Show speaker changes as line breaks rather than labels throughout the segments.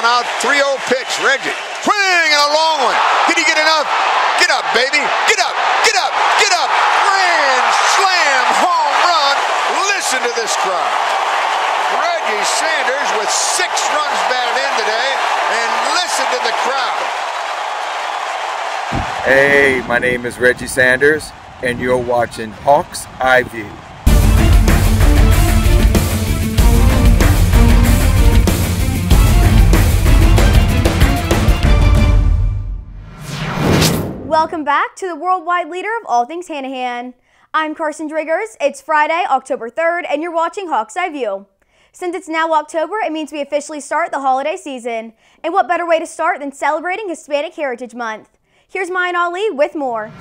out, 3-0 pitch. Reggie, swing and a long one. Did he get enough? Get up, baby. Get up, get up, get up. Grand slam, home run. Listen to this crowd. Reggie Sanders with 6 runs batted in today, and listen to the crowd.
Hey, my name is Reggie Sanders, and you're watching Hawk's Eye View.
Welcome back to the worldwide leader of all things Hanahan. I'm Carson Driggers. It's Friday, October 3rd, and you're watching Hawk's Eye View. Since it's now October, it means we officially start the holiday season. And what better way to start than celebrating Hispanic Heritage Month? Here's Maya and Ali with more.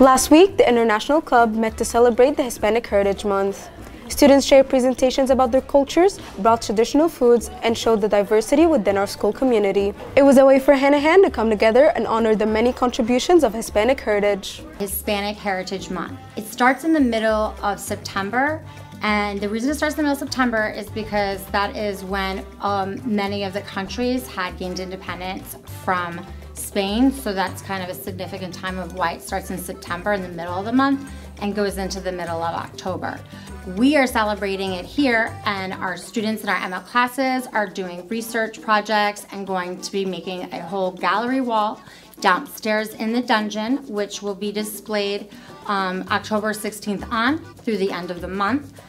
Last week, the International Club met to celebrate the Hispanic Heritage Month. Students shared presentations about their cultures, brought traditional foods, and showed the diversity within our school community. It was a way for Hanahan to come together and honor the many contributions of Hispanic heritage.
Hispanic Heritage Month. It starts in the middle of September, and the reason it starts in the middle of September is because that is when many of the countries had gained independence from Spain, so that's kind of a significant time of why it starts in September in the middle of the month and goes into the middle of October. We are celebrating it here, and our students in our ML classes are doing research projects and going to be making a whole gallery wall downstairs in the dungeon, which will be displayed October 16th on through the end of the month.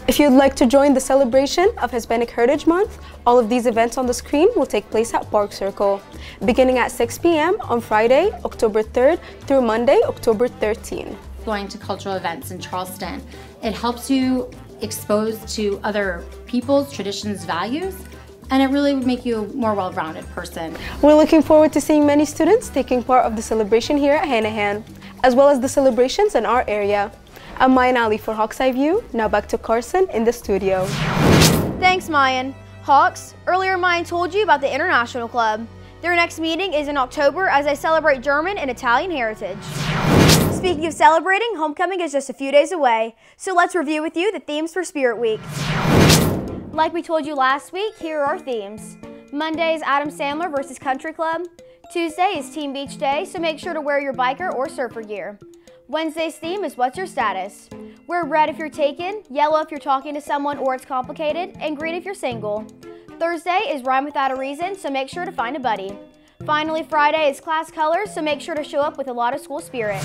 If you'd like to join the celebration of Hispanic Heritage Month, all of these events on the screen will take place at Park Circle, beginning at 6 p.m. on Friday, October 3rd through Monday, October 13th.
Going to cultural events in Charleston, it helps you expose to other people's traditions, values, and it really would make you a more well-rounded person.
We're looking forward to seeing many students taking part of the celebration here at Hanahan, as well as the celebrations in our area. I'm Maya and Ali for Hawk's Eye View. Now back to Carson in the studio.
Thanks, Mayan. Hawks, earlier Mayan told you about the International Club. Their next meeting is in October as they celebrate German and Italian heritage. Speaking of celebrating, homecoming is just a few days away, so let's review with you the themes for Spirit Week. Like we told you last week, here are our themes. Monday is Adam Sandler versus Country Club. Tuesday is Team Beach Day, so make sure to wear your biker or surfer gear. Wednesday's theme is What's Your Status? Wear red if you're taken, yellow if you're talking to someone or it's complicated, and green if you're single. Thursday is Rhyme Without a Reason, so make sure to find a buddy. Finally, Friday is Class Colors, so make sure to show up with a lot of school spirit.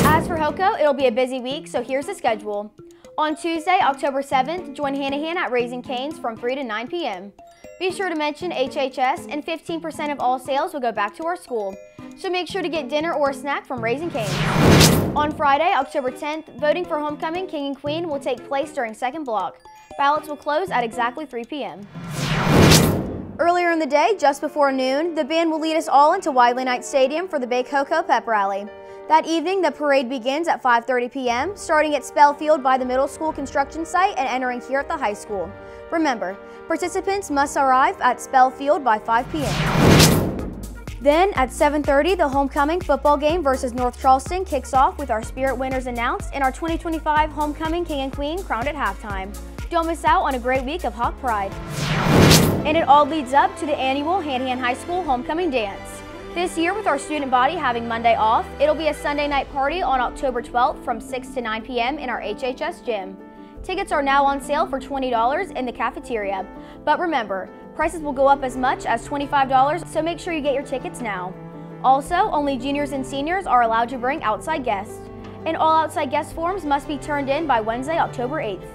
As for HOCO, it'll be a busy week, so here's the schedule. On Tuesday, October 7th, join Hanahan at Raising Cane's from 3 to 9 p.m. Be sure to mention HHS, and 15% of all sales will go back to our school. So make sure to get dinner or a snack from Raising Cane's. On Friday, October 10th, voting for Homecoming King and Queen will take place during second block. Ballots will close at exactly 3 p.m. Earlier in the day, just before noon, the band will lead us all into Wiley Knight Stadium for the Big HOCO Pep Rally. That evening, the parade begins at 5:30 p.m., starting at Spell Field by the middle school construction site and entering here at the high school. Remember, participants must arrive at Spell Field by 5 p.m. Then, at 7:30, the homecoming football game versus North Charleston kicks off with our Spirit winners announced and our 2025 Homecoming King and Queen crowned at halftime. Don't miss out on a great week of Hawk Pride. And it all leads up to the annual Hanahan High School Homecoming Dance. This year, with our student body having Monday off, it'll be a Sunday night party on October 12th from 6 to 9 p.m. in our HHS gym. Tickets are now on sale for $20 in the cafeteria. But remember, prices will go up as much as $25, so make sure you get your tickets now. Also, only juniors and seniors are allowed to bring outside guests. And all outside guest forms must be turned in by Wednesday, October 8th.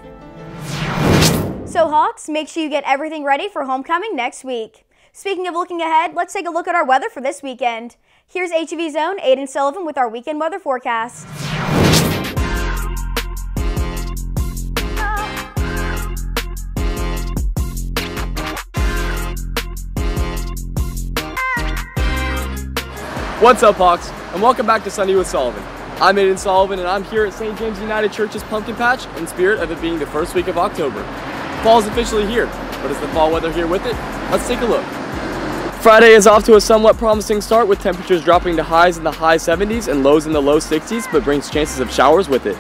So Hawks, make sure you get everything ready for homecoming next week. Speaking of looking ahead, let's take a look at our weather for this weekend. Here's HEV's own Aiden Sullivan with our weekend weather forecast.
What's up, Hawks, and welcome back to Sunday with Sullivan. I'm Aiden Sullivan, and I'm here at St. James United Church's Pumpkin Patch in spirit of it being the first week of October. Fall is officially here, but is the fall weather here with it? Let's take a look. Friday is off to a somewhat promising start with temperatures dropping to highs in the high 70s and lows in the low 60s, but brings chances of showers with it.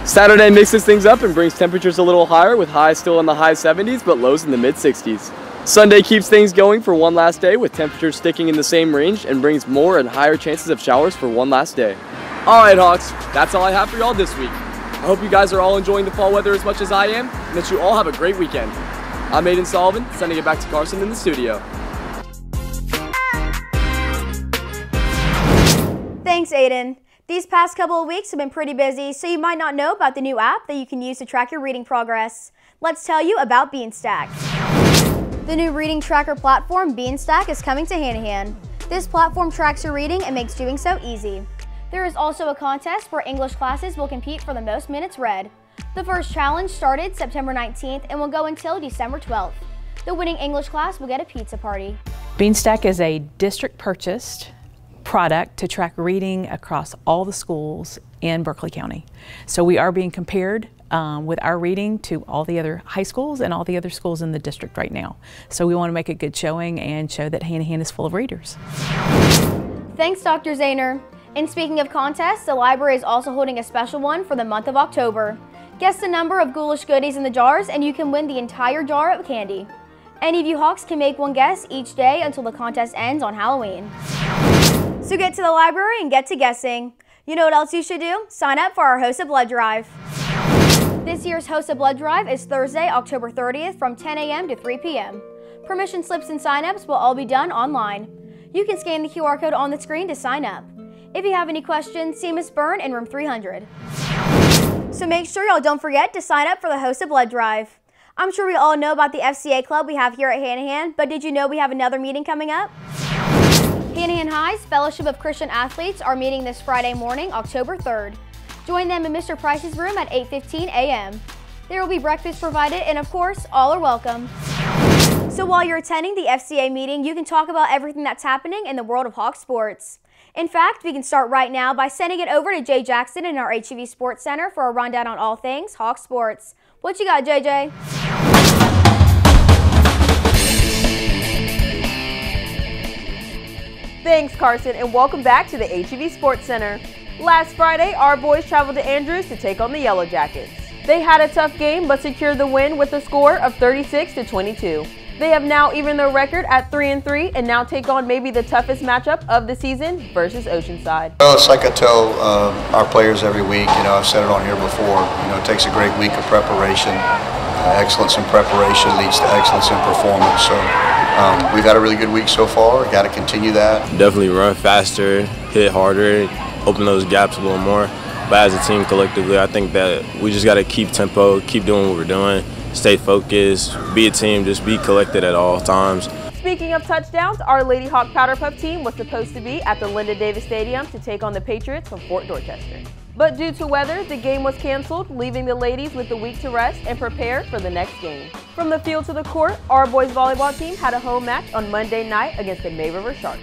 Saturday mixes things up and brings temperatures a little higher, with highs still in the high 70s but lows in the mid 60s. Sunday keeps things going for one last day, with temperatures sticking in the same range, and brings more and higher chances of showers for one last day. Alright Hawks, that's all I have for y'all this week. I hope you guys are all enjoying the fall weather as much as I am, and that you all have a great weekend. I'm Aiden Sullivan, sending it back to Carson in the studio.
Thanks, Aiden. These past couple of weeks have been pretty busy, so you might not know about the new app that you can use to track your reading progress. Let's tell you about Beanstack. The new reading tracker platform, Beanstack, is coming to Hanahan. This platform tracks your reading and makes doing so easy. There is also a contest where English classes will compete for the most minutes read. The first challenge started September 19th and will go until December 12th. The winning English class will get a pizza party.
Beanstack is a district-purchased product to track reading across all the schools in Berkeley County. So we are being compared with our reading to all the other high schools and all the other schools in the district right now. So we want to make a good showing and show that Hanahan is full of readers.
Thanks, Dr. Zahner. And speaking of contests, the library is also holding a special one for the month of October. Guess the number of ghoulish goodies in the jars and you can win the entire jar of candy. Any of you Hawks can make one guess each day until the contest ends on Halloween. So get to the library and get to guessing. You know what else you should do? Sign up for our Host of Blood Drive. This year's Host of Blood Drive is Thursday, October 30th from 10 a.m. to 3 p.m. Permission slips and sign-ups will all be done online. You can scan the QR code on the screen to sign up. If you have any questions, see Ms. Byrne in room 300. So make sure y'all don't forget to sign up for the Host of Blood Drive. I'm sure we all know about the FCA club we have here at Hanahan, but did you know we have another meeting coming up? Hanahan High's Fellowship of Christian Athletes are meeting this Friday morning, October 3rd. Join them in Mr. Price's room at 8:15 a.m. There will be breakfast provided, and of course, all are welcome. So while you're attending the FCA meeting, you can talk about everything that's happening in the world of Hawk sports. In fact, we can start right now by sending it over to Jay Jackson in our HEV Sports Center for a rundown on all things Hawk sports. What you got, JJ?
Thanks, Carson, and welcome back to the HEV Sports Center. Last Friday, our boys traveled to Andrews to take on the Yellow Jackets. They had a tough game but secured the win with a score of 36-22. They have now evened their record at 3-3 and now take on maybe the toughest matchup of the season versus Oceanside.
Well, it's like I tell our players every week, I've said it on here before, it takes a great week of preparation. Excellence in preparation leads to excellence in performance. So we've had a really good week so far. Got to continue that.
Definitely run faster, hit harder, open those gaps a little more. But as a team collectively, I think that we just got to keep tempo, keep doing what we're doing, stay focused, be a team, just be collected at all times.
Speaking of touchdowns, our Lady Hawk Powder Puff team was supposed to be at the Linda Davis Stadium to take on the Patriots from Fort Dorchester. But due to weather, the game was canceled, leaving the ladies with the week to rest and prepare for the next game. From the field to the court, our boys volleyball team had a home match on Monday night against the May River Sharks.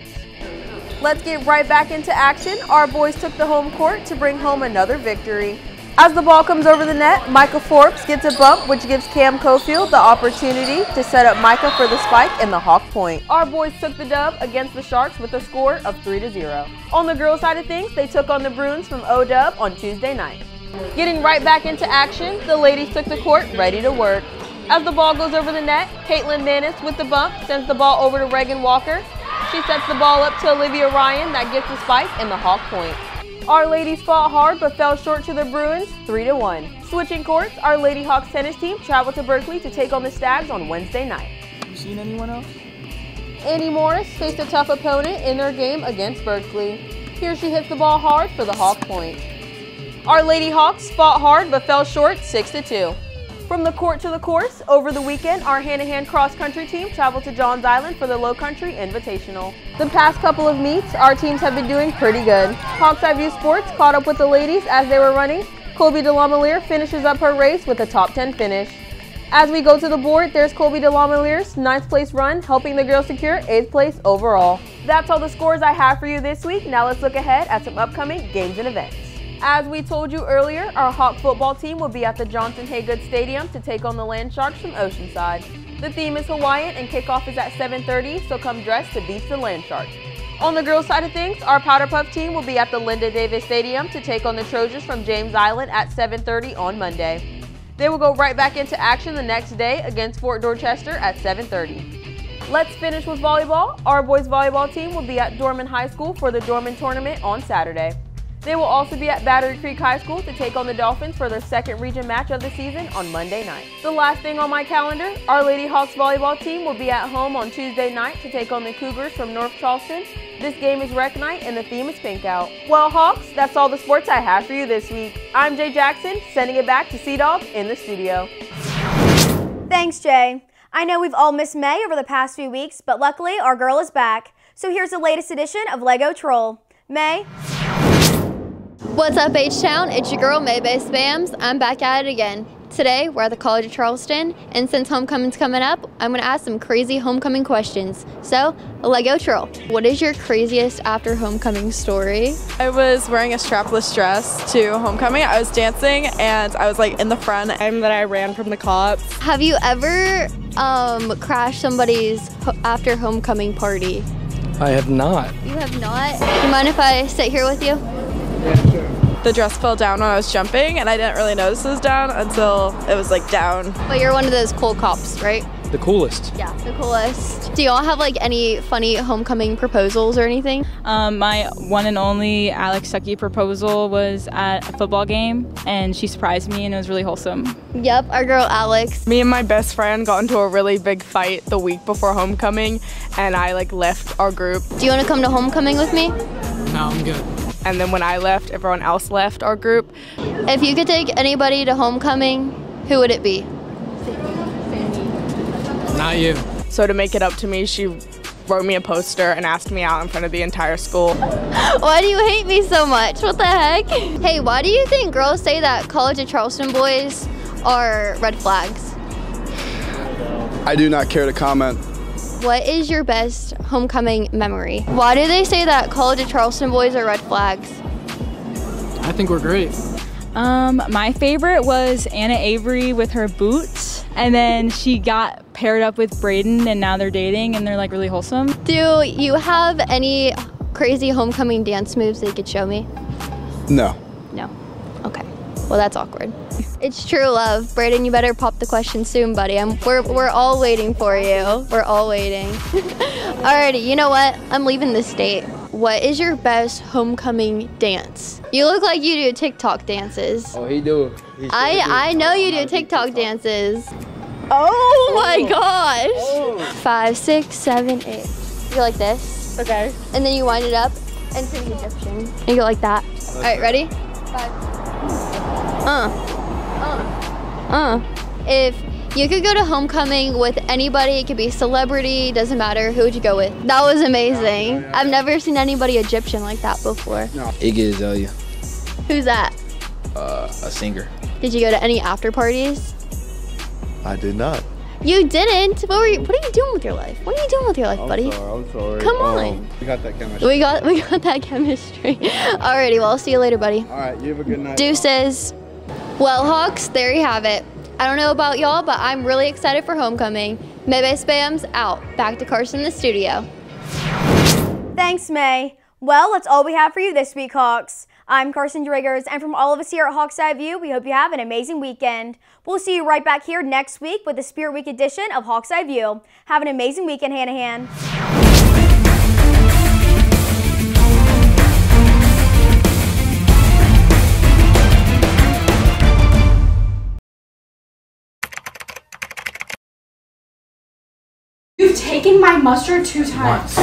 Let's get right back into action. Our boys took the home court to bring home another victory. As the ball comes over the net, Micah Forbes gets a bump, which gives Cam Cofield the opportunity to set up Micah for the spike and the Hawk point. Our boys took the dub against the Sharks with a score of 3-0. On the girls' side of things, they took on the Bruins from O-Dub on Tuesday night. Getting right back into action, the ladies took the court ready to work. As the ball goes over the net, Caitlin Manis with the bump sends the ball over to Reagan Walker. She sets the ball up to Olivia Ryan that gets the spike and the Hawk point. Our ladies fought hard but fell short to the Bruins 3-1. Switching courts, our Lady Hawks tennis team traveled to Berkeley to take on the Stags on Wednesday night.
You seen anyone else?
Annie Morris faced a tough opponent in their game against Berkeley. Here she hits the ball hard for the Hawk point. Our Lady Hawks fought hard but fell short 6-2. From the court to the course, over the weekend, our Hanahan cross-country team traveled to Johns Island for the Low Country Invitational. The past couple of meets, our teams have been doing pretty good. Hawks Eye View Sports caught up with the ladies as they were running. Colby DeLaMeliere finishes up her race with a top 10 finish. As we go to the board, there's Colby DeLaMeliere's 9th place run, helping the girls secure 8th place overall. That's all the scores I have for you this week. Now let's look ahead at some upcoming games and events. As we told you earlier, our Hawk football team will be at the Johnson Haygood Stadium to take on the Land Sharks from Oceanside. The theme is Hawaiian and kickoff is at 7:30, so come dressed to beat the Land Sharks. On the girls' side of things, our Powder Puff team will be at the Linda Davis Stadium to take on the Trojans from James Island at 7:30 on Monday. They will go right back into action the next day against Fort Dorchester at 7:30. Let's finish with volleyball. Our boys volleyball team will be at Dorman High School for the Dorman tournament on Saturday. They will also be at Battery Creek High School to take on the Dolphins for their second region match of the season on Monday night. The last thing on my calendar, our Lady Hawks volleyball team will be at home on Tuesday night to take on the Cougars from North Charleston. This game is rec night and the theme is pink out. Well, Hawks, that's all the sports I have for you this week. I'm Jay Jackson, sending it back to C-Dog in the studio.
Thanks, Jay. I know we've all missed May over the past few weeks, but luckily our girl is back. So here's the latest edition of Lego Troll. May?
What's up, H-Town? It's your girl, May Bay Spams. I'm back at it again. Today, we're at the College of Charleston, and since homecoming's coming up, I'm going to ask some crazy homecoming questions. So, Lego Troll, what is your craziest after homecoming story?
I was wearing a strapless dress to homecoming. I was dancing, and I was like in the front, and then I ran from the cops.
Have you ever crashed somebody's after homecoming party?
I have not.
You have not? Do you mind if I sit here with you?
Yeah, sure. The dress fell down when I was jumping, and I didn't really notice it was down until it was like down.
But you're one of those cool cops, right?
The coolest.
Yeah, the coolest. Do y'all have like any funny homecoming proposals or anything?
My one and only Alex Stuckey proposal was at a football game, and she surprised me, and it was really wholesome.
Yep, our girl Alex.
Me and my best friend got into a really big fight the week before homecoming, and I like left our group.
Do you want to come to homecoming with me?
No, I'm good.
And then when I left, everyone else left our group.
If you could take anybody to homecoming, who would it be?
Not you.
So to make it up to me, she wrote me a poster and asked me out in front of the entire school.
Why do you hate me so much? What the heck? Hey, why do you think girls say that College of Charleston boys are red flags?
I do not care to comment.
What is your best homecoming memory? Why do they say that College of Charleston boys are red flags?
I think we're great.
My favorite was Anna Avery with her boots, and then she got paired up with Braden, and now they're dating, and they're like really wholesome.
Do you have any crazy homecoming dance moves that you could show me?
No.
No. Okay. Well, that's awkward. It's true love. Braden, you better pop the question soon, buddy. We're all waiting for you. We're all waiting. Alrighty, you know what? I'm leaving this state. What is your best homecoming dance? You look like you do TikTok dances.
Oh, he do.
I know you do TikTok dances. Oh my gosh.
Oh.
5, 6, 7, 8. You go like this.
Okay.
And then you wind it up and pretty Egyptian. And you go like that. All right, ready? 5. If you could go to homecoming with anybody, it could be celebrity, doesn't matter, who would you go with? That was amazing. I've never seen anybody Egyptian like that before.
Iggy Azalea.
Who's that?
A singer.
Did you go to any after parties?
I did not.
You didn't? What are you doing with your life? What are you doing with your life, buddy?
I'm sorry.
Come on.
We got that chemistry.
We got that chemistry. Alrighty, well, I'll see you later, buddy.
Alright, you have a good night.
Deuces. Well, Hawks, there you have it. I don't know about y'all, but I'm really excited for homecoming. May Bay Spams out. Back to Carson in the studio.
Thanks, May. Well, that's all we have for you this week, Hawks. I'm Carson Driggers, and from all of us here at Hawks Eye View, we hope you have an amazing weekend. We'll see you right back here next week with the Spirit Week edition of Hawks Eye View. Have an amazing weekend, Hanahan.
You've taken my mustard 2 times.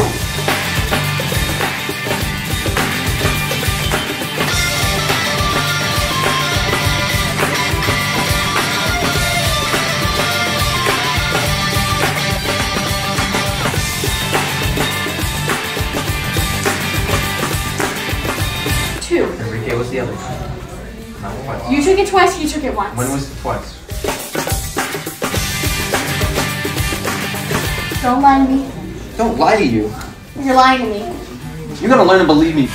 Enrique was the other. Not twice.
You took it twice, he took it once.
When was it twice?
Don't lie to me.
Don't lie to you.
You're lying to me.
You gotta learn to believe me.